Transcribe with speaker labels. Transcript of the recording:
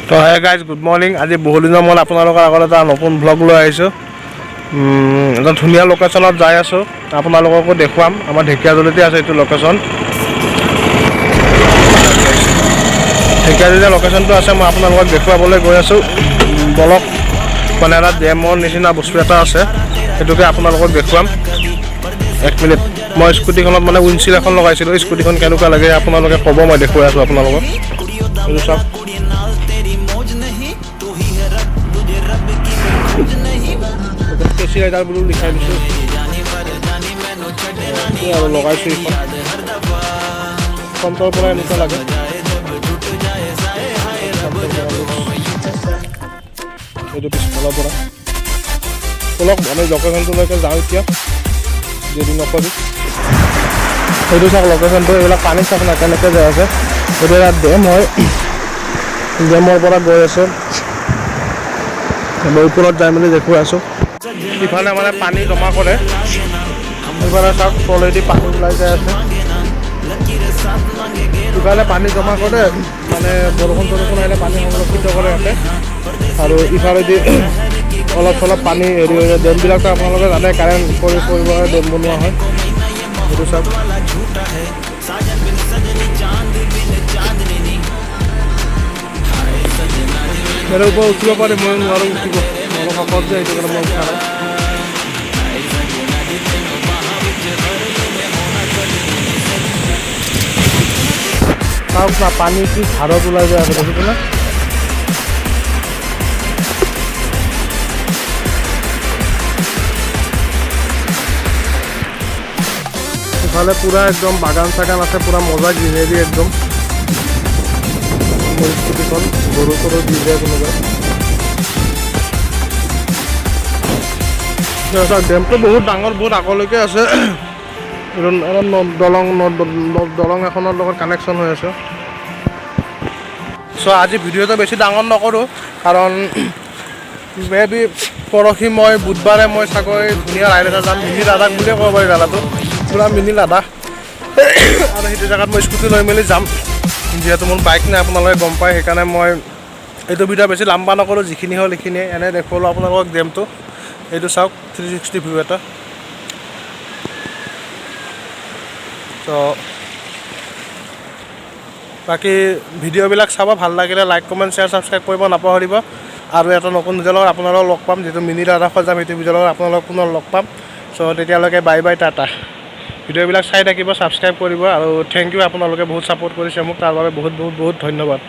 Speaker 1: তো hey guys good morning. আজি বহু দিনৰ মূৰত আপোনালোকৰ আগত এটা নতুন ব্লগ লৈ আহিছোঁ। এটা ধুনীয়া লোকেশ্যনত যাই আছোঁ, আপোনালোককো দেখুৱাম। আমাৰ ঢেকীয়াজুলিতে আছে এইটো লোকেশ্যন। ঢেকীয়াজুলি লোকেশ্যনটো আছে, মই আপোনালোকক দেখুৱাবলৈ গৈ আছোঁ। বলক, মানে এটা ডেমৰ নিচিনা বস্তু এটা আছে, সেইটোকে আপোনালোকক দেখুৱাম। এক মিনিট, মই স্কুটিখনত মানে উইণ্ডশ্বিল্ড এখন লগাইছিলোঁ। স্কুটিখন কেনেকুৱা লাগে আপোনালোকে ক'ব, মই দেখুৱাই আছোঁ আপোনালোকক। এইটো চাওক, কেচি ৰাইডাৰ বুলি লিখাই দিছোঁ আৰু লগাইছোঁ। এইখন ফ্ৰণ্টৰ পৰা এনেকুৱা লাগে। এইটো পিছফালৰ পৰা অলপ আমি লোকেশ্যনটোলৈকে যাওঁ এতিয়া, যদি নকৰি। সেইটো চাওক লোকেশ্যনটো, এইবিলাক পানী চাওক না কেনেকৈ যাই আছে। এইটো এটা ডেম হয়, ডেমৰ পৰা গৈ আছে। মই ওপৰত যাই মেলি দেখুৱাই আছোঁ। ইফালে মানে পানী জমা কৰে, ইফালে চাওক তলেদি পানী ওলাই যাই আছে। ইফালে পানী জমা কৰে, মানে বৰষুণ আহিলে পানী সংৰক্ষিত কৰে ইয়াতে। আৰু ইফালেদি অলপ চলপ পানী হেৰি হৈ যায়। ডেমবিলাকতো আপোনালোকে জানে কাৰেণ্ট পৰিবহণে ডেম বনোৱা হয়। সেইটো চাওক, ইয়াৰ ওপৰত উঠিব পাৰে, মই নোৱাৰোঁ উঠিব, অলপ শকত যে, সেইটো কাৰণে মই উঠা নাই। চাওক না পানী কি ধাৰত ওলাই যায় আছে, দেখিছেনে? ইফালে পূৰা একদম বাগান চাগান আছে, পূৰা মজা গ্ৰীনেৰী একদম। স্কুটিখন গৰু চৰু দি যায় কোনোবাই। ডেমটো বহুত ডাঙৰ, বহুত আগলৈকে আছে। দলং এখনৰ লগত কানেকশ্যন হৈ আছে। চ' আজি ভিডিঅ'টো বেছি ডাঙৰ নকৰোঁ, কাৰণ মে বি পৰহি মই বুধবাৰে মই চাগৈ ধুনীয়া ৰাইড এটা যাম। মিনি লাডাখ বুলিয়ে ক'ব পাৰি জাগাটো, পূৰা মিনি লাডাখ। আৰু সেইটো জেগাত মই স্কুটি লৈ মেলি যাম, যিহেতু মোৰ বাইক নাই আপোনালোকে গম পায়। সেইকাৰণে মই এইটো ভিডিঅ' বেছি লাম্বা নকৰোঁ, যিখিনি হ'ল সেইখিনিয়ে। এনেই দেখুৱালোঁ আপোনালোকক ডেমটো। এইটো চাওক 360 ভিউ এটা। তো বাকী ভিডিঅ'বিলাক চাব, ভাল লাগিলে লাইক কমেণ্ট শ্বেয়াৰ ছাবস্ক্ৰাইব কৰিব নাপাহৰিব। আৰু এটা নতুন ভিডিঅ'ৰ লগত আপোনালোকক লগ পাম, যিহেতু মিনি লাডাখত যাম। সেইটো ভিডিঅ'ৰ লগত আপোনালোকক পুনৰ লগ পাম। চ' তেতিয়ালৈকে বাই বাই, টাটা। ভিডিঅ'বিলাক চাই থাকিব, ছাবস্ক্ৰাইব কৰিব। আৰু থেংক ইউ, আপোনালোকে বহুত ছাপোৰ্ট কৰিছে মোক, তাৰ বাবে বহুত বহুত বহুত ধন্যবাদ।